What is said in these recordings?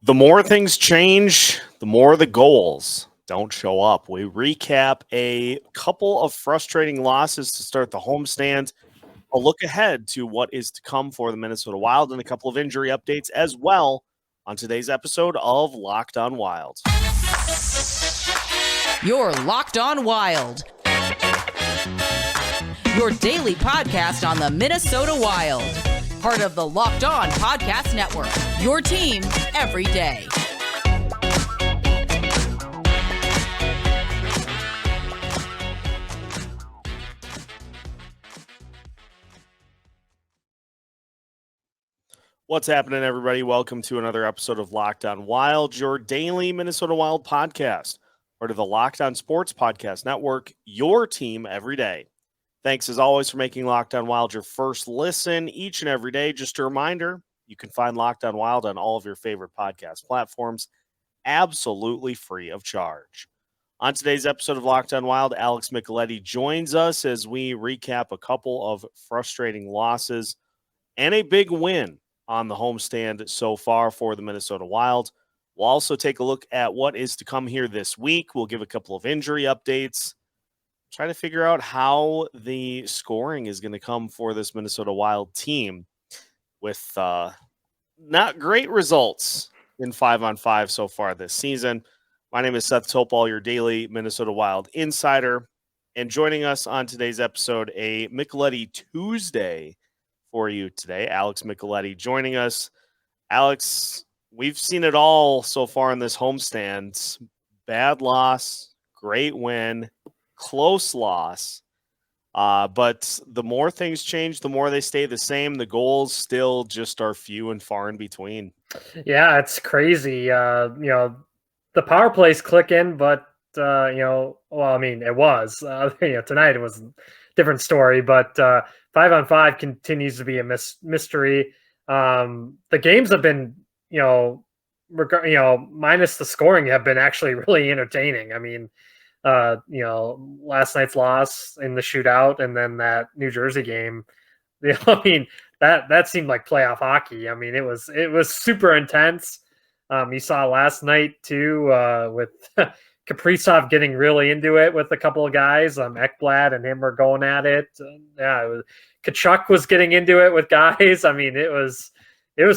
The more things change, the more the goals don't show up. We recap a couple of frustrating losses to start the homestand, a look ahead to what is to come for the Minnesota Wild, and a couple of injury updates as well on today's episode of Locked On Wild. You're Locked On Wild, your daily podcast on the Minnesota Wild. Part of the Locked On Podcast Network, your team every day. What's happening, everybody? Welcome to another episode of Locked On Wild, your daily Minnesota Wild podcast. Part of the Locked On Sports Podcast Network, your team every day. Thanks, as always, for making Locked On Wild your first listen each and every day. Just a reminder, you can find Locked On Wild on all of your favorite podcast platforms, absolutely free of charge. On today's episode of Locked On Wild, Alex Micheletti joins us as we recap a couple of frustrating losses and a big win on the homestand so far for the Minnesota Wild. We'll also take a look at what is to come here this week. We'll give a couple of injury updates, try to figure out how the scoring is going to come for this Minnesota Wild team with not great results in 5-on-5 so far this season. My name is Seth Topal, your daily Minnesota Wild insider, and joining us on today's episode, a Micheletti Tuesday for you today. Alex Micheletti joining us. Alex, we've seen it all so far in this homestand. Bad loss, great win, close loss. But the more things change, the more they stay the same. The goals still just are few and far in between. Yeah, it's crazy. The power plays clicking, but it was. Tonight it was a different story, but 5-on-5 continues to be a mystery. The games have been, minus the scoring, have been actually really entertaining. I mean, last night's loss in the shootout, and then that New Jersey game. That seemed like playoff hockey. I mean, it was super intense. You saw last night too with Kaprizov getting really into it with a couple of guys. Ekblad and him were going at it. Tkachuk was getting into it with guys. I mean, it was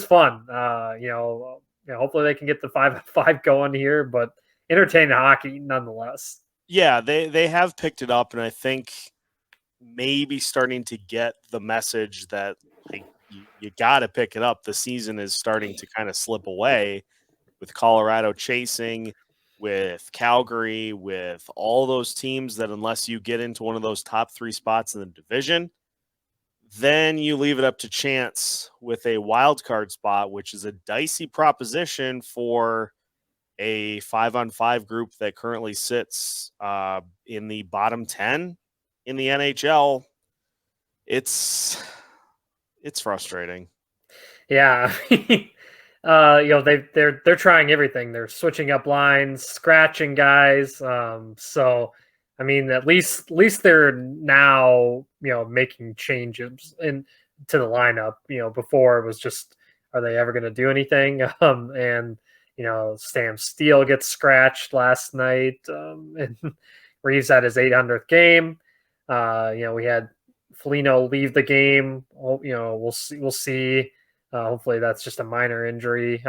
fun. Hopefully they can get the 5-on-5 going here, but entertaining hockey nonetheless. Yeah, they have picked it up, and I think maybe starting to get the message that you got to pick it up. The season is starting to kind of slip away with Colorado chasing, with Calgary, with all those teams that unless you get into one of those top three spots in the division, then you leave it up to chance with a wild card spot, which is a dicey proposition for a 5-on-5 group that currently sits in the bottom 10 in the NHL. It's frustrating. Yeah. They're trying everything. They're switching up lines, scratching guys. So I mean, at least they're now, making changes to the lineup. Before it was just, are they ever going to do anything? Sam Steele gets scratched last night, and Reeves had his 800th game. We had Foligno leave the game. We'll see. Hopefully that's just a minor injury.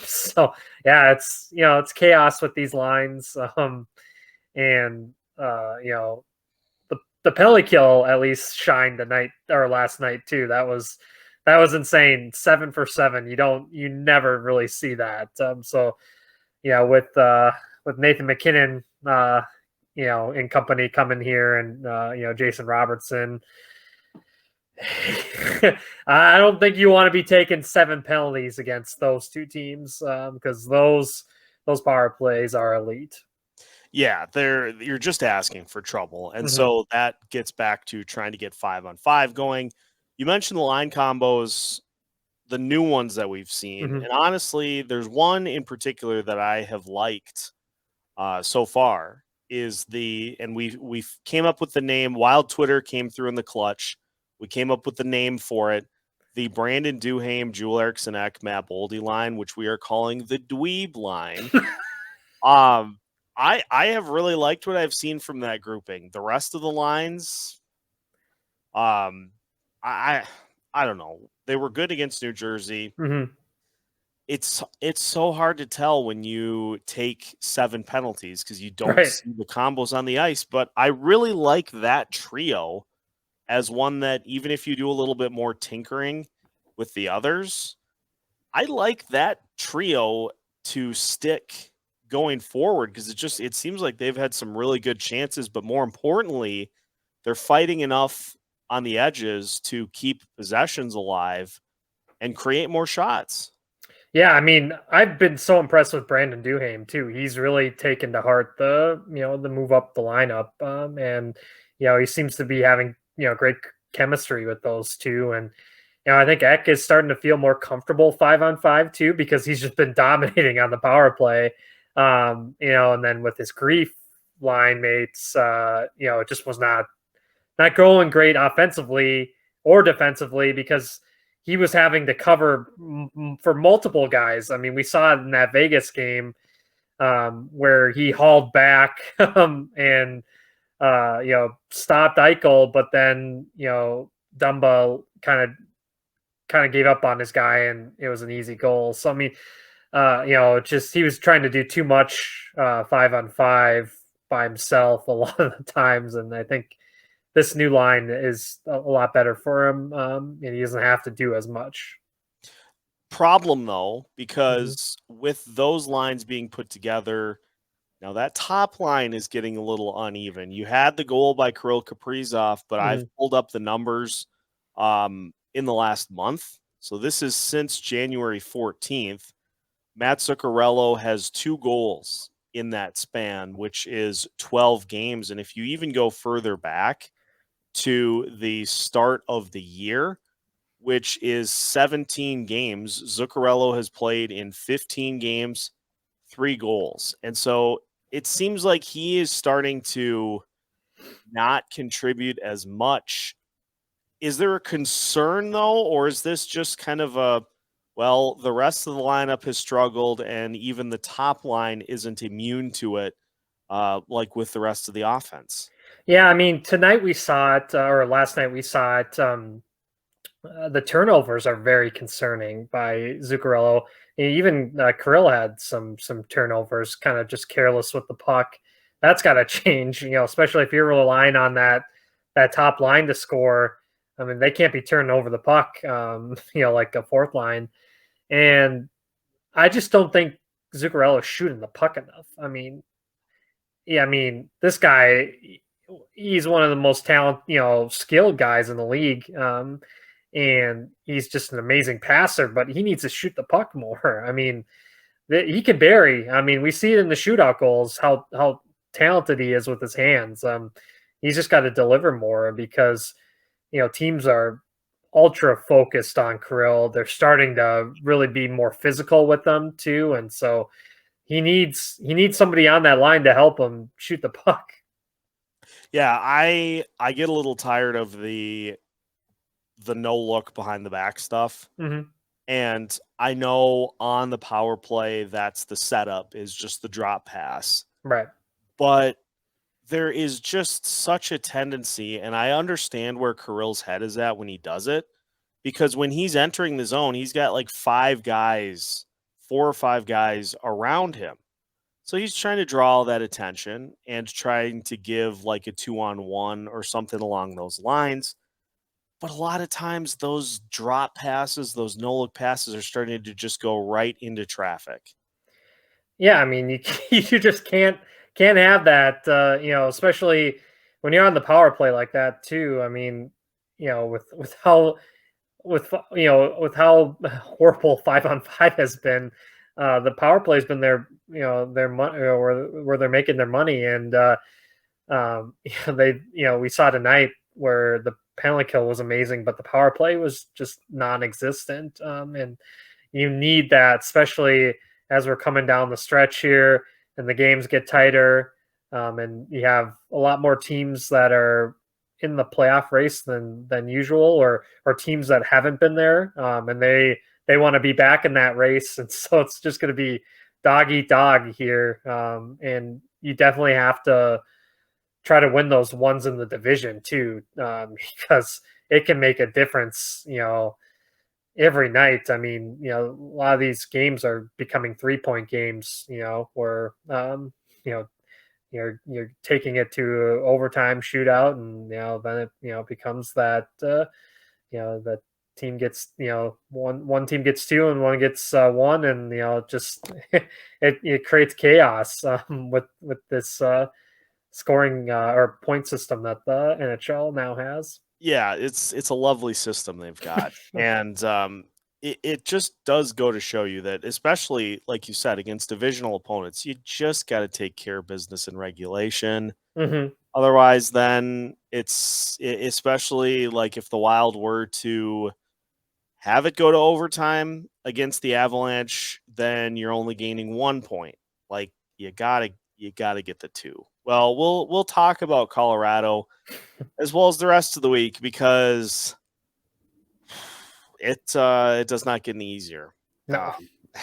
So yeah, it's chaos with these lines. The penalty kill at least shined last night too. That was insane. 7 for 7. You never really see that. With Nathan MacKinnon, in company coming here, and Jason Robertson, I don't think you want to be taking 7 penalties against those two teams, because those power plays are elite. Yeah, you're just asking for trouble. And so that gets back to trying to get 5-on-5 going. You mentioned the line combos, the new ones that we've seen. And honestly, there's one in particular that I have liked so far and we came up with the name. Wild Twitter came through in the clutch. We came up with the name for it. the Brandon Duhaime, Eriksson Ek, Matt Boldy line, which we are calling the DUEEB Line. I have really liked what I've seen from that grouping. The rest of the lines, I don't know. They were good against New Jersey. Mm-hmm. It's so hard to tell when you take 7 penalties because you don't see the combos on the ice. But I really like that trio as one that even if you do a little bit more tinkering with the others, I like that trio to stick going forward because it seems like they've had some really good chances, but more importantly, they're fighting enough on the edges to keep possessions alive and create more shots. Yeah, I mean, I've been so impressed with Brandon Duhaime too. He's really taken to heart the move up the lineup, and he seems to be having great chemistry with those two. And I think Ek is starting to feel more comfortable 5-on-5 too because he's just been dominating on the power play. And then with his grief line mates, it just was not going great offensively or defensively because he was having to cover for multiple guys. I mean, we saw it in that Vegas game where he hauled back and stopped Eichel, but then Dumba kind of gave up on his guy, and it was an easy goal. So I mean, he was trying to do too much 5-on-5 by himself a lot of the times, and I think this new line is a lot better for him, and he doesn't have to do as much. Problem, though, because with those lines being put together, now that top line is getting a little uneven. You had the goal by Kirill Kaprizov, but I've pulled up the numbers in the last month. So this is since January 14th. Mats Zuccarello has 2 goals in that span, which is 12 games. And if you even go further back to the start of the year, which is 17 games, Zuccarello has played in 15 games, 3 goals. And so it seems like he is starting to not contribute as much. Is there a concern, though, or is this just kind of the rest of the lineup has struggled and even the top line isn't immune to it like with the rest of the offense? Yeah, I mean, tonight we saw it, or last night we saw it. The turnovers are very concerning by Zuccarello. Even Kirill had some turnovers, kind of just careless with the puck. That's got to change, especially if you're relying on that top line to score. I mean, they can't be turning over the puck, like a fourth line. And I just don't think Zuccarello is shooting the puck enough. I mean, this guy, he's one of the most talented, skilled guys in the league. And he's just an amazing passer, but he needs to shoot the puck more. I mean, he can bury. I mean, we see it in the shootout goals, how talented he is with his hands. He's just got to deliver more because, teams are ultra focused on Kirill. They're starting to really be more physical with them too. And so he needs somebody on that line to help him shoot the puck. Yeah, I get a little tired of the no look behind the back stuff. And I know on the power play, that's the setup, is just the drop pass. Right. But there is just such a tendency, and I understand where Kirill's head is at when he does it, because when he's entering the zone, he's got like 4 or 5 guys around him. So he's trying to draw all that attention and trying to give like a 2-on-1 or something along those lines. But a lot of times those drop passes, those no-look passes are starting to just go right into traffic. Yeah, I mean, you just can't have that, especially when you're on the power play like that too. I mean, with how horrible 5-on-5 has been, the power play has been their money, where they're making their money, and we saw tonight where the penalty kill was amazing, but the power play was just non-existent. And you need that, especially as we're coming down the stretch here and the games get tighter. And you have a lot more teams that are, in the playoff race than usual, or teams that haven't been there, and they want to be back in that race, and so it's just going to be dog eat dog here, and you definitely have to try to win those ones in the division too, because it can make a difference, every night. I mean, a lot of these games are becoming 3-point games, where you're taking it to overtime shootout, and then it becomes that that team gets one team gets two and one gets one, and just it creates chaos with this scoring or point system that the NHL now has. Yeah, it's a lovely system they've got. And it just does go to show you that, especially like you said, against divisional opponents, you just got to take care of business in regulation. Mm-hmm. Otherwise, then especially like if the Wild were to have it go to overtime against the Avalanche, then you're only gaining 1 point. Like you gotta get the 2. Well, we'll talk about Colorado as well as the rest of the week, because it does not get any easier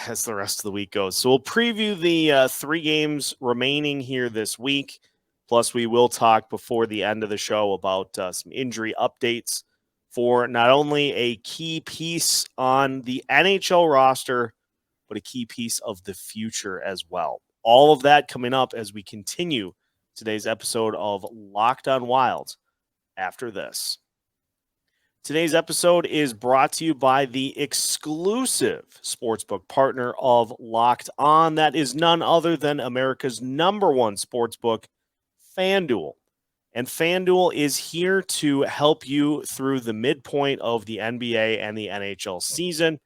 as the rest of the week goes. So we'll preview the 3 games remaining here this week. Plus, we will talk before the end of the show about some injury updates for not only a key piece on the NHL roster, but a key piece of the future as well. All of that coming up as we continue today's episode of Locked on Wild after this. Today's episode is brought to you by the exclusive sportsbook partner of Locked On. That is none other than America's #1 sportsbook, FanDuel. And FanDuel is here to help you through the midpoint of the NBA and the NHL season.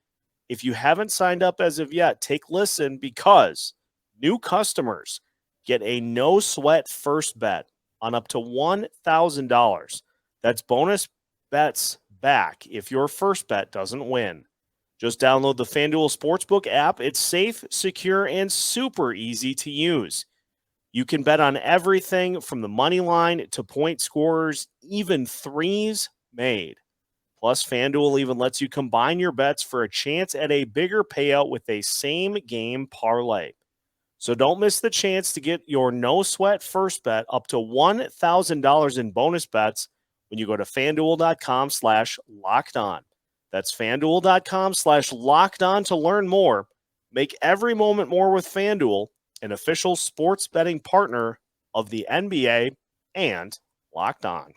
If you haven't signed up as of yet, take listen, because new customers get a no-sweat first bet on up to $1,000. That's bonus bets back if your first bet doesn't win. Just download the FanDuel Sportsbook app. It's safe, secure, and super easy to use. You can bet on everything from the money line to point scorers, even threes made. Plus, FanDuel even lets you combine your bets for a chance at a bigger payout with a same-game parlay. So don't miss the chance to get your no-sweat first bet up to $1,000 in bonus bets when you go to FanDuel.com/lockedon. That's FanDuel.com/lockedon to learn more. Make every moment more with FanDuel, an official sports betting partner of the NBA and Locked On.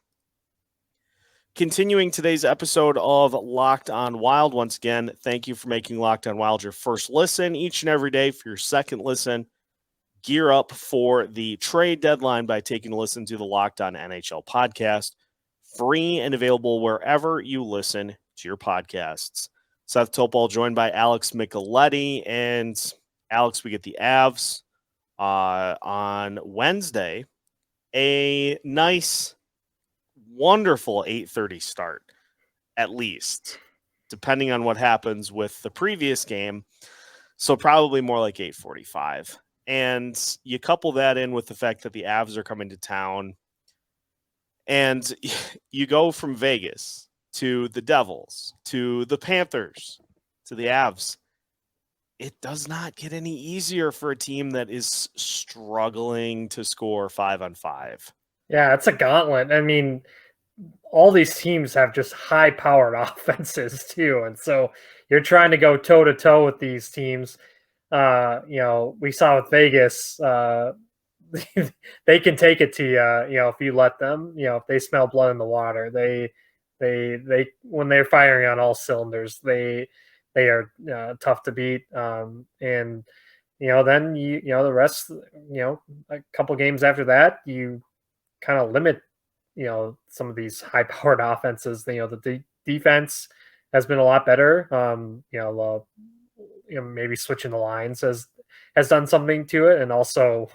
Continuing today's episode of Locked On Wild, once again, thank you for making Locked On Wild your first listen each and every day. For your second listen, gear up for the trade deadline by taking a listen to the Locked On NHL podcast, free and available wherever you listen to your podcasts. Seth Topol joined by Alex Micheletti, and Alex, we get the Avs on Wednesday. A nice, wonderful 8:30 start, at least, depending on what happens with the previous game. So probably more like 8:45. And you couple that in with the fact that the Avs are coming to town, and you go from Vegas to the Devils to the Panthers to the Avs. It does not get any easier for a team that is struggling to score 5-on-5. Yeah, it's a gauntlet. I mean, all these teams have just high-powered offenses too, and so you're trying to go toe-to-toe with these teams. We saw with Vegas, they can take it to you, if you let them. If they smell blood in the water, they when they're firing on all cylinders, they are tough to beat. And then the rest, a couple games after that, you kind of limit some of these high-powered offenses. The defense has been a lot better. Maybe switching the lines has done something to it, and also,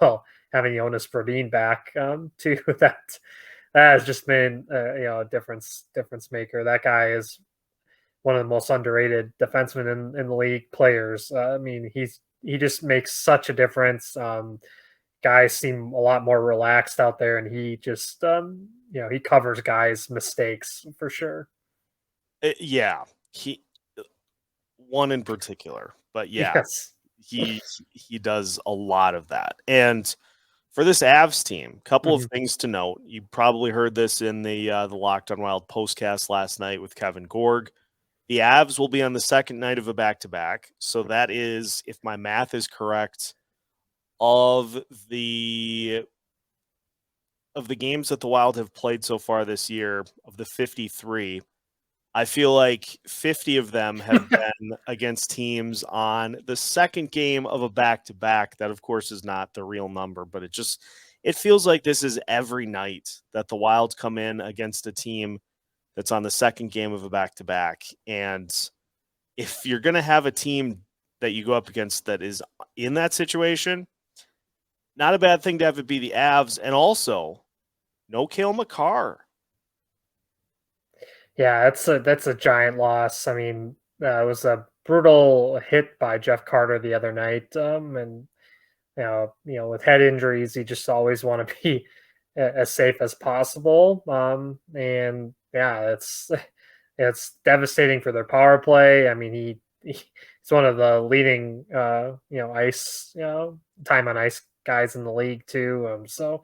having Jonas Brodin back too. That has just been a difference maker. That guy is one of the most underrated defensemen in the league. Players. He just makes such a difference. guys seem a lot more relaxed out there, and he just he covers guys' mistakes for sure. Yeah, he one in particular, but yeah, Yes. he does a lot of that. And for this Avs team, couple of things to note. You probably heard this in the Locked on Wild postcast last night with Kevin Gorg. The Avs will be on the second night of a back-to-back, so that is, if my math is correct, of the games that the Wild have played so far this year, of the 53, I feel like 50 of them have been against teams on the second game of a back-to-back. That, of course, is not the real number, but it feels like this is every night that the Wild come in against a team that's on the second game of a back-to-back. And if you're going to have a team that you go up against that is in that situation, not a bad thing to have it be the Avs. And also, no Cale Makar. Yeah, that's a giant loss. I mean, it was a brutal hit by Jeff Carter the other night, and with head injuries, you just always want to be as safe as possible. And yeah, it's devastating for their power play. I mean, he's one of the leading ice time on ice guys in the league too. So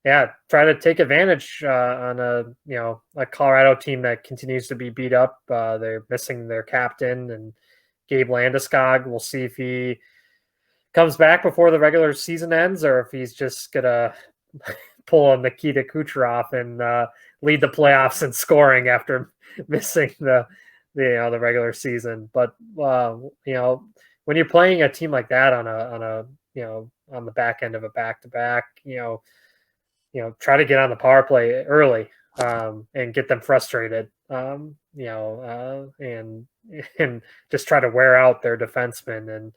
yeah, try to take advantage on a Colorado team that continues to be beat up. They're missing their captain and Gabe Landeskog. We'll see if he comes back before the regular season ends, or if he's just gonna pull on Nikita Kucherov and lead the playoffs in scoring after missing the regular season. But when you're playing a team like that on the back end of a back-to-back, try to get on the power play early and get them frustrated, and just try to wear out their defensemen. And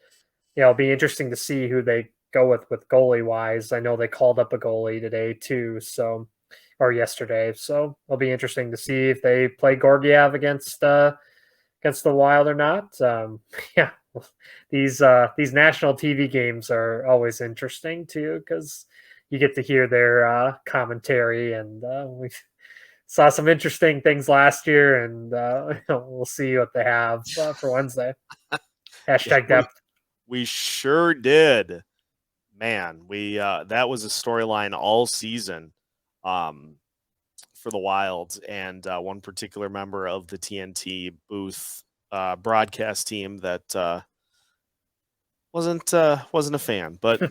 it'll be interesting to see who they go with goalie wise. I know they called up a goalie today too, or yesterday. So it'll be interesting to see if they play Georgiev against the Wild or not. Yeah, these national TV games are always interesting too, because you get to hear their commentary, and we saw some interesting things last year, and we'll see what they have for Wednesday. Hashtag depth. We sure did. Man, that was a storyline all season for the Wild, and one particular member of the TNT booth broadcast team that wasn't a fan, but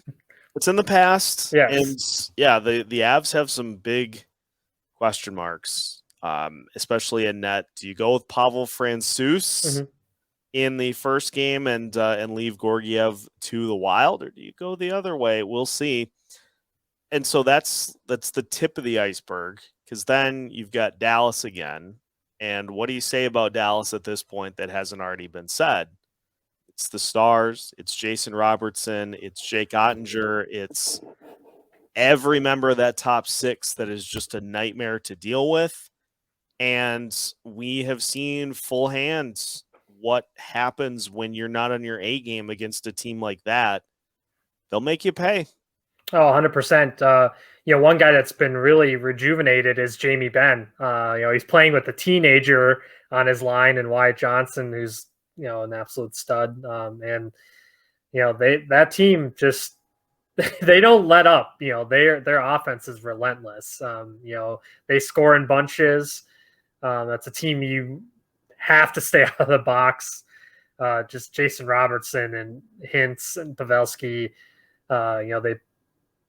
it's in the past. Yes. And yeah, the Avs have some big question marks, especially in net. Do you go with Pavel Francouz in the first game and leave Georgiev to the Wild, or do you go the other way? We'll see. And so that's the tip of the iceberg, because then you've got Dallas again. And what do you say about Dallas at this point that hasn't already been said? It's the Stars, it's Jason Robertson, it's Jake Ottinger, it's every member of that top six that is just a nightmare to deal with. And we have seen full hands what happens when you're not on your A game against a team like that. They'll make you pay. Oh, 100%. One guy that's been really rejuvenated is Jamie Benn. He's playing with a teenager on his line, and Wyatt Johnson, who's an absolute stud. And that team just they don't let up. Their offense is relentless. They score in bunches. That's a team you have to stay out of the box. Just Jason Robertson and Hintz and Pavelski, they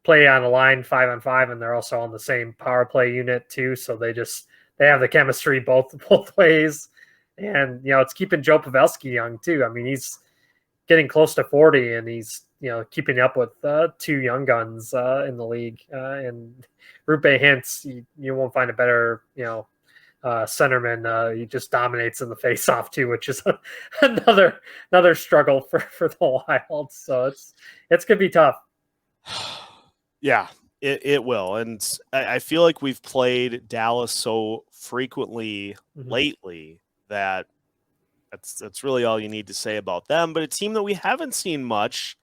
play on a line 5-on-5, and they're also on the same power play unit too. So they have the chemistry both ways. And, it's keeping Joe Pavelski young too. I mean, he's getting close to 40, and he's, keeping up with two young guns in the league. And Rupe Hintz, you won't find a better, centerman. He just dominates in the face-off too, which is another struggle for the Wild. So it's gonna be tough. Yeah, it will. And I feel like we've played Dallas so frequently lately that that's really all you need to say about them. But a team that we haven't seen much,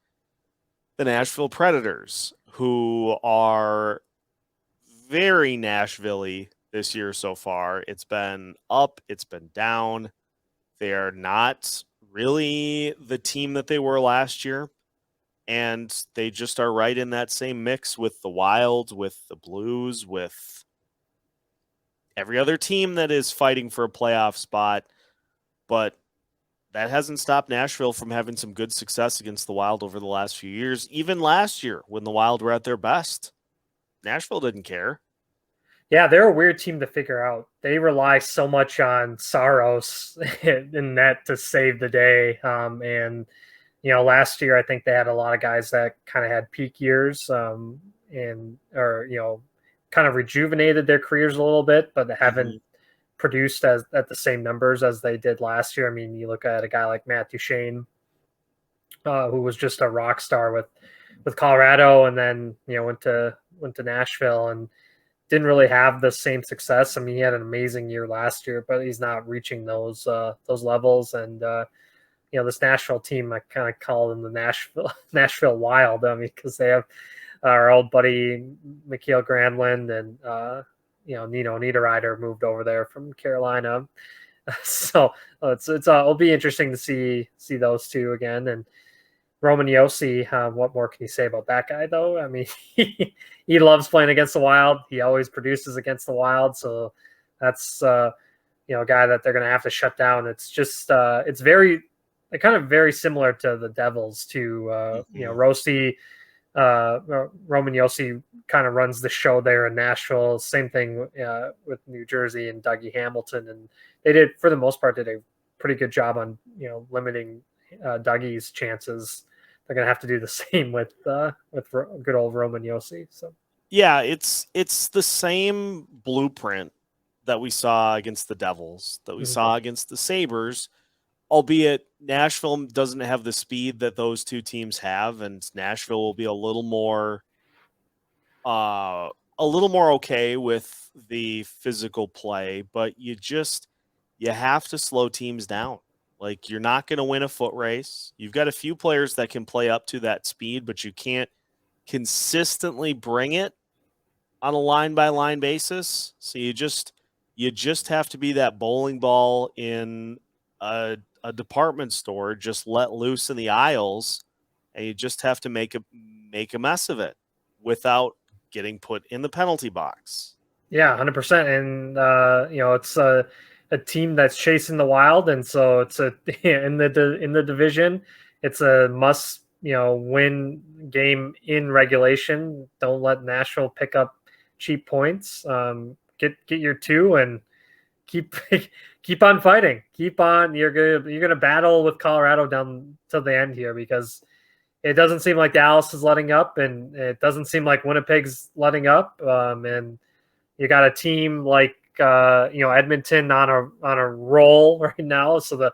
the Nashville Predators, who are very Nashville-y this year so far. It's been up, it's been down. They are not really the team that they were last year, and they just are right in that same mix with the Wild, with the Blues, with every other team that is fighting for a playoff spot. But that hasn't stopped Nashville from having some good success against the Wild over the last few years. Even last year, when the Wild were at their best, Nashville didn't care. Yeah, they're a weird team to figure out. They rely so much on Saros in net to save the day. And, last year, I think they had a lot of guys that kind of had peak years or kind of rejuvenated their careers a little bit, but they haven't produced at the same numbers as they did last year. I mean, you look at a guy like Matt Duchene, who was just a rock star with Colorado, and then went to Nashville and didn't really have the same success. I mean, he had an amazing year last year, but he's not reaching those levels. And this Nashville team, I kind of call them the Nashville Wild. I mean, because they have our old buddy Mikael Granlund and Nino Niederreiter moved over there from Carolina. So it'll be interesting to see those two again. And Roman Josi, what more can you say about that guy, though? I mean, he loves playing against the Wild. He always produces against the Wild. So that's, a guy that they're going to have to shut down. It's just, it's kind of very similar to the Devils too. Roman Josi kind of runs the show there in Nashville. Same thing with New Jersey and Dougie Hamilton. And they did, for the most part, did a pretty good job on, limiting Dougie's chances. They're going to have to do the same with good old Roman Josi. So yeah, it's the same blueprint that we saw against the Devils, that we saw against the Sabres, albeit Nashville doesn't have the speed that those two teams have, and Nashville will be a little more okay with the physical play, but you have to slow teams down. Like, you're not going to win a foot race. You've got a few players that can play up to that speed, but you can't consistently bring it on a line-by-line basis. So you just have to be that bowling ball in a department store, just let loose in the aisles, and you just have to make a mess of it without getting put in the penalty box. Yeah, 100%. And it's a team that's chasing the Wild, and so it's in the division, it's a must win game in regulation. Don't let Nashville pick up cheap points. Get your two and keep on fighting. Keep on. You're gonna battle with Colorado down to the end here, because it doesn't seem like Dallas is letting up, and it doesn't seem like Winnipeg's letting up. And you got a team like Edmonton on a roll right now. So the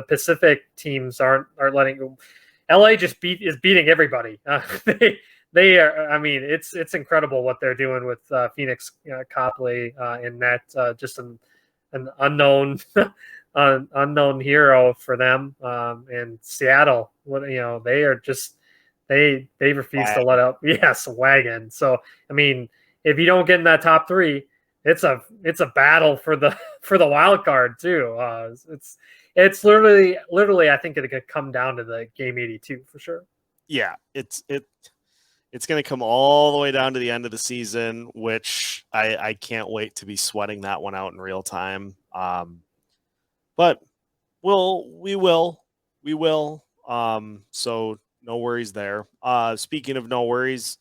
Pacific teams aren't letting go. LA is beating everybody. They are. I mean, it's incredible what they're doing with Phoenix Copley in that just an unknown unknown hero for them. And Seattle, they are just they refuse to let up. Yes, wagon. So I mean, if you don't get in that top three, it's a battle for the wild card too. It's literally I think it could come down to the game 82 for sure. Yeah, it's going to come all the way down to the end of the season, which I can't wait to be sweating that one out in real time. But we will. So no worries there. Speaking of no worries,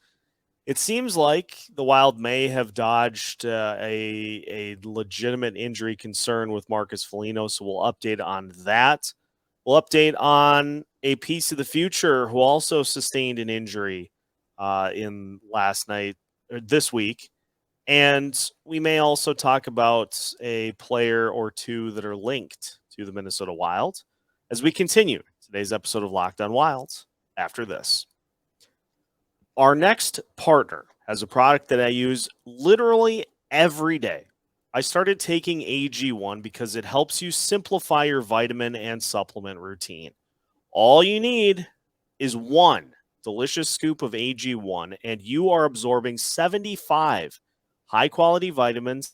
it seems like the Wild may have dodged a legitimate injury concern with Marcus Foligno, so we'll update on that. We'll update on a piece of the future who also sustained an injury in this week. And we may also talk about a player or two that are linked to the Minnesota Wild as we continue today's episode of Locked On Wild after this. Our next partner has a product that I use literally every day. I started taking AG1 because it helps you simplify your vitamin and supplement routine. All you need is one delicious scoop of AG1, and you are absorbing 75 high-quality vitamins,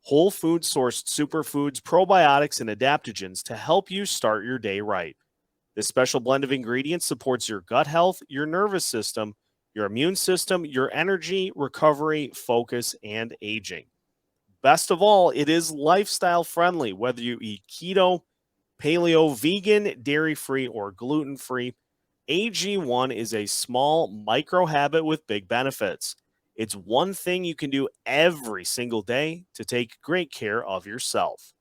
whole food sourced superfoods, probiotics, and adaptogens to help you start your day right. This special blend of ingredients supports your gut health, your nervous system, your immune system, your energy, recovery, focus, and aging. Best of all, it is lifestyle friendly, whether you eat keto, paleo, vegan, dairy-free, or gluten-free. AG1 is a small micro habit with big benefits. It's one thing you can do every single day to take great care of yourself.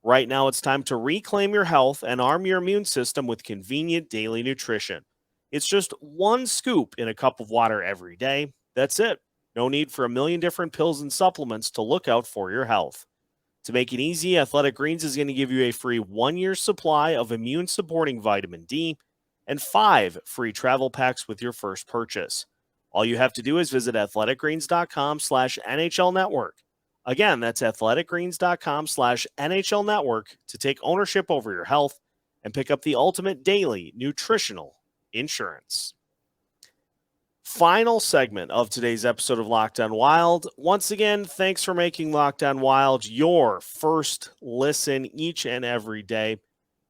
Right now, it's time to reclaim your health and arm your immune system with convenient daily nutrition. It's just one scoop in a cup of water every day. That's it. No need for a million different pills and supplements to look out for your health. To make it easy, Athletic Greens is going to give you a free 1-year supply of immune-supporting vitamin D and 5 free travel packs with your first purchase. All you have to do is visit athleticgreens.com/NHL Network. Again, that's athleticgreens.com/NHL Network to take ownership over your health and pick up the ultimate daily nutritional insurance. Final segment of today's episode of Locked On Wild. Once again, thanks for making Locked On Wild your first listen each and every day.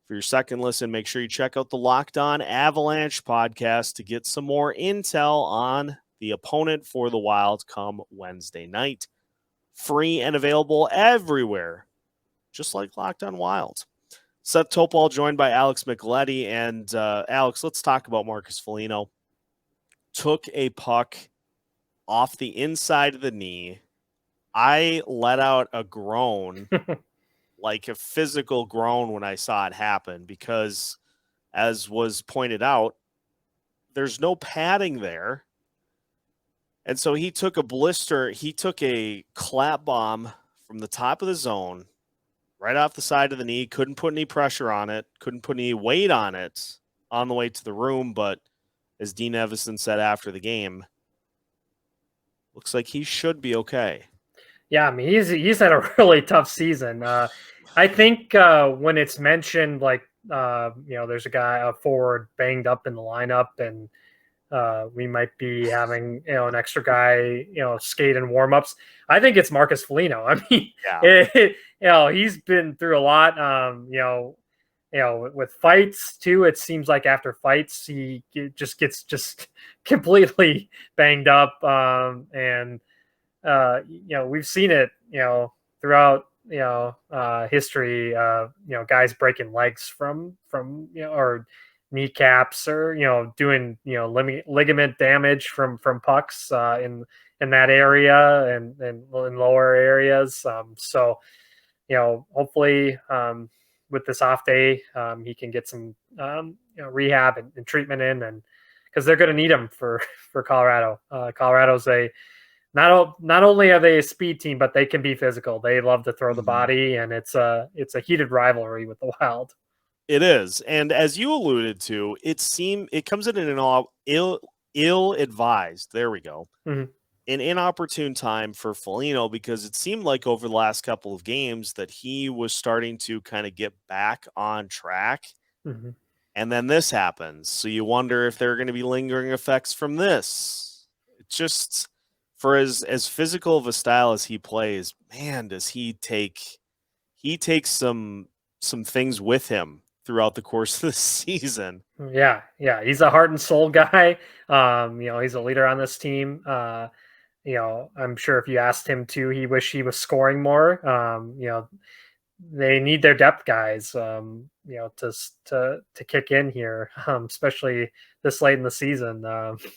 For your second listen, make sure you check out the Locked On Avalanche podcast to get some more intel on the opponent for the Wild come Wednesday night. Free and available everywhere, just like Locked On Wild. Seth Topol joined by Alex Micheletti. And Alex, let's talk about Marcus Foligno. Took a puck off the inside of the knee. I let out a groan, like a physical groan when I saw it happen because, as was pointed out, there's no padding there. And so he took a blister. He took a clap bomb from the top of the zone, right off the side of the knee. Couldn't put any pressure on it. Couldn't put any weight on it on the way to the room. But as Dean Evison said after the game, looks like he should be okay. Yeah, I mean, he's had a really tough season. I think when it's mentioned, like, there's a forward banged up in the lineup, and we might be having, an extra guy, skate in warmups. I think it's Marcus Foligno. I mean, he's been through a lot. With fights too, it seems like after fights he just gets completely banged up. We've seen it, throughout, history, guys breaking legs from or kneecaps or, doing, ligament damage from pucks in that area and in lower areas. Hopefully with this off day, he can get some, rehab and treatment in, and because they're going to need him for Colorado. Colorado's not only are they a speed team, but they can be physical. They love to throw the body, and it's a heated rivalry with the Wild. It is, and as you alluded to, it comes in an ill-advised. There we go. Mm-hmm. An inopportune time for Foligno, because it seemed like over the last couple of games that he was starting to kind of get back on track. Mm-hmm. And then this happens. So you wonder if there are going to be lingering effects from this. It's just, for as physical of a style as he plays, man, does he takes some things with him throughout the course of the season. Yeah. He's a heart and soul guy. He's a leader on this team. I'm sure if you asked him to, he wish he was scoring more. They need their depth guys, to kick in here, especially this late in the season.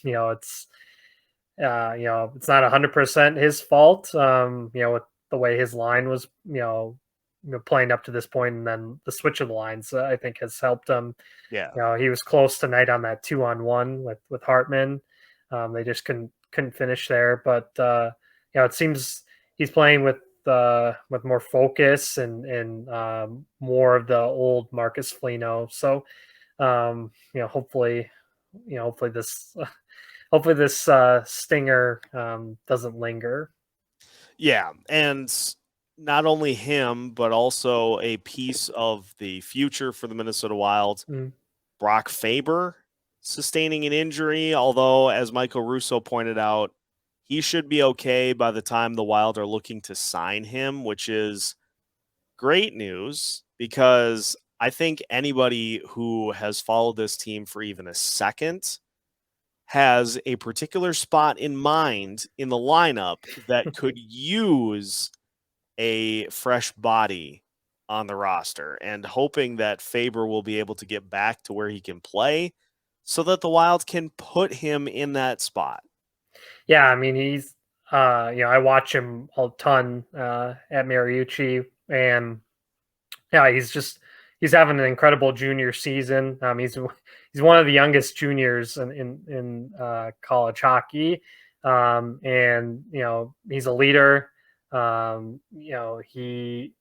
It's not 100% his fault. With the way his line was, playing up to this point, and then the switch of the lines, I think has helped him. Yeah. He was close tonight on that 2-on-1 with Hartman. They just couldn't finish there, but it seems he's playing with more focus and more of the old Marcus Foligno. So hopefully this stinger doesn't linger. Yeah, and not only him, but also a piece of the future for the Minnesota Wild. Brock Faber sustaining an injury, although, as Michael Russo pointed out, he should be okay by the time the Wild are looking to sign him, which is great news because I think anybody who has followed this team for even a second has a particular spot in mind in the lineup that could use a fresh body on the roster, and hoping that Faber will be able to get back to where he can play so that the Wild can put him in that spot. Yeah, I mean, he's, I watch him a ton at Mariucci, and yeah, he's having an incredible junior season. He's one of the youngest juniors in college hockey, and he's a leader. He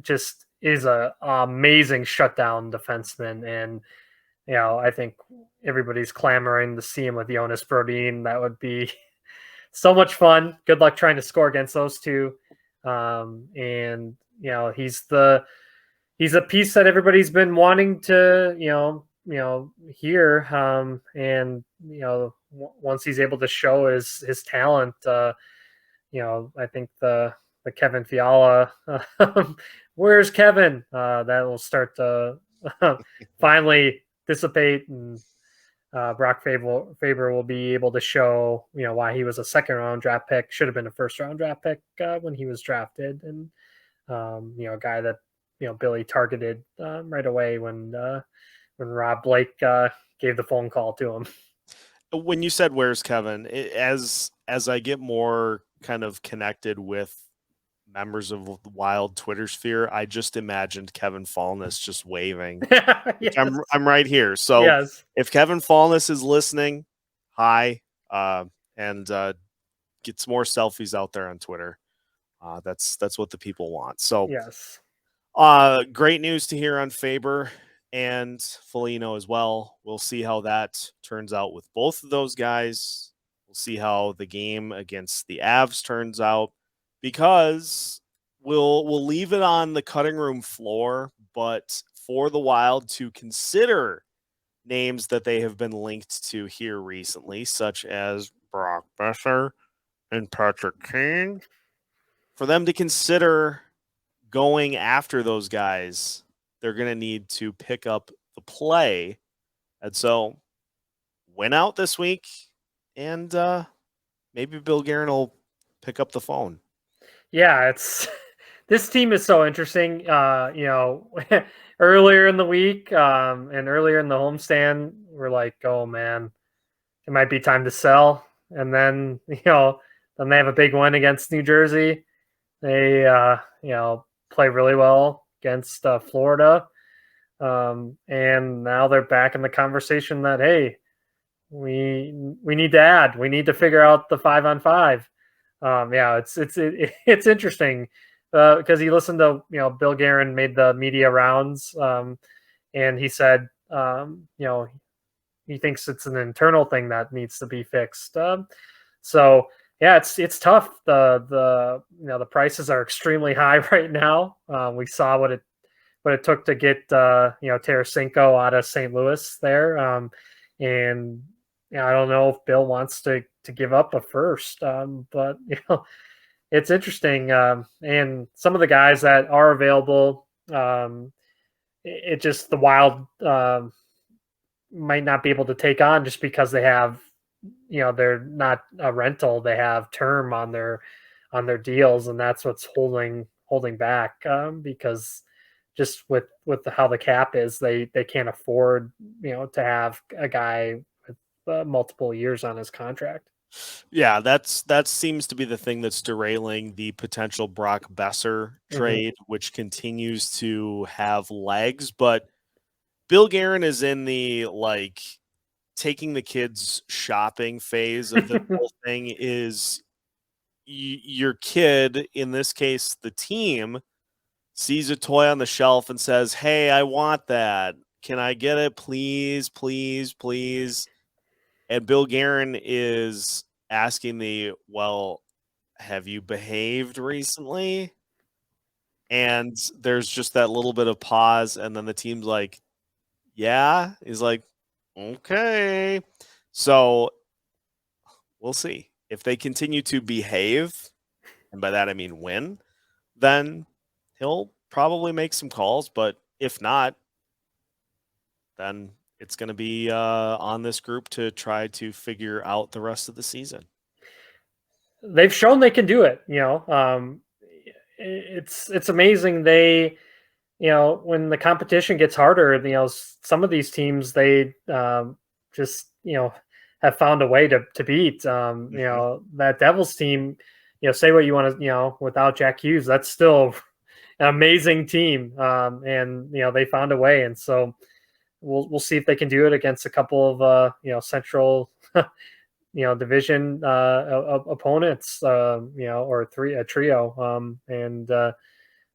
just is a amazing shutdown defenseman, and I think everybody's clamoring to see him with Jonas Brodin. That would be so much fun. Good luck trying to score against those two. And he's a piece that everybody's been wanting to hear. And once he's able to show his talent, I think the Kevin Fiala, where's Kevin? That will start to finally dissipate, and Brock Faber will be able to show why he was a second round draft pick, should have been a first round draft pick when he was drafted, and a guy that Billy targeted right away when Rob Blake gave the phone call to him. When you said where's Kevin, as I get more kind of connected with members of the Wild Twitter sphere, I just imagined Kevin Fallness just waving. Yes. I'm right here. So yes. If Kevin Fallness is listening, hi, and get some more selfies out there on Twitter. That's what the people want. So yes. Great news to hear on Faber and Foligno as well. We'll see how that turns out with both of those guys. We'll see how the game against the Avs turns out, because we'll leave it on the cutting room floor, but for the Wild to consider names that they have been linked to here recently, such as Brock Besser and Patrick Kane, for them to consider going after those guys, they're going to need to pick up the play. And so win out this week, and maybe Bill Guerin will pick up the phone. Yeah, this team is so interesting. Earlier in the week and earlier in the homestand, we're like, oh man, it might be time to sell. And then then they have a big win against New Jersey. They play really well against Florida, and now they're back in the conversation that, hey, we need to add, we need to figure out the 5-on-5. It's interesting because he listened to Bill Guerin made the media rounds, and he said he thinks it's an internal thing that needs to be fixed. So yeah, it's tough. The prices are extremely high right now. We saw what it took to get Tarasenko out of St. Louis there, and I don't know if Bill wants to give up a first, but it's interesting. And some of the guys that are available, it just the Wild might not be able to take on just because they have, they're not a rental, they have term on their deals, and that's what's holding back, because just with how the cap is, they can't afford to have a guy with multiple years on his contract. Yeah, that seems to be the thing that's derailing the potential Brock Besser trade, which continues to have legs. But Bill Guerin is in the taking the kids shopping phase of the whole thing. Is your kid, in this case the team, sees a toy on the shelf and says, hey, I want that. Can I get it? Please, please, please. And Bill Guerin is asking well, have you behaved recently? And there's just that little bit of pause. And then the team's like, yeah. He's like, Okay. So we'll see. If they continue to behave, and by that I mean win, then he'll probably make some calls. But if not, then it's going to be on this group to try to figure out the rest of the season. They've shown they can do it. It's amazing. They, when the competition gets harder, some of these teams, they just, have found a way to beat. That Devils team, say what you want to, without Jack Hughes, that's still an amazing team. And they found a way. And so we'll see if they can do it against a couple of, central, division opponents, or a trio.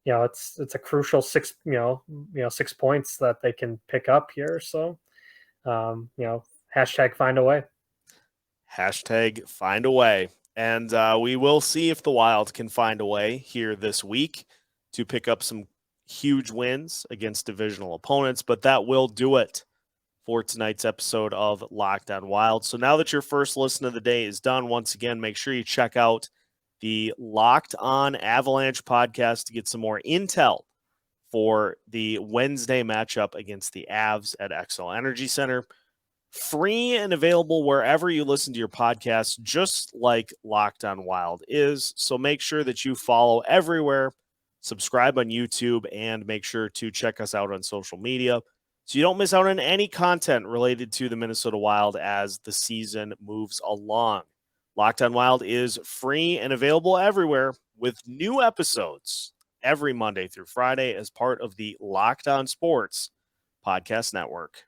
It's a crucial 6 points that they can pick up here. So, hashtag find a way. Hashtag find a way. And we will see if the Wild can find a way here this week to pick up some huge wins against divisional opponents, but that will do it for tonight's episode of Locked On Wild. So now that your first listen of the day is done, once again, make sure you check out the Locked On Avalanche podcast to get some more intel for the Wednesday matchup against the Avs at XL Energy Center. Free and available wherever you listen to your podcasts, just like Locked On Wild is. So make sure that you follow everywhere, subscribe on YouTube, and make sure to check us out on social media so you don't miss out on any content related to the Minnesota Wild as the season moves along. Locked On Wild is free and available everywhere with new episodes every Monday through Friday as part of the Locked On Sports Podcast Network.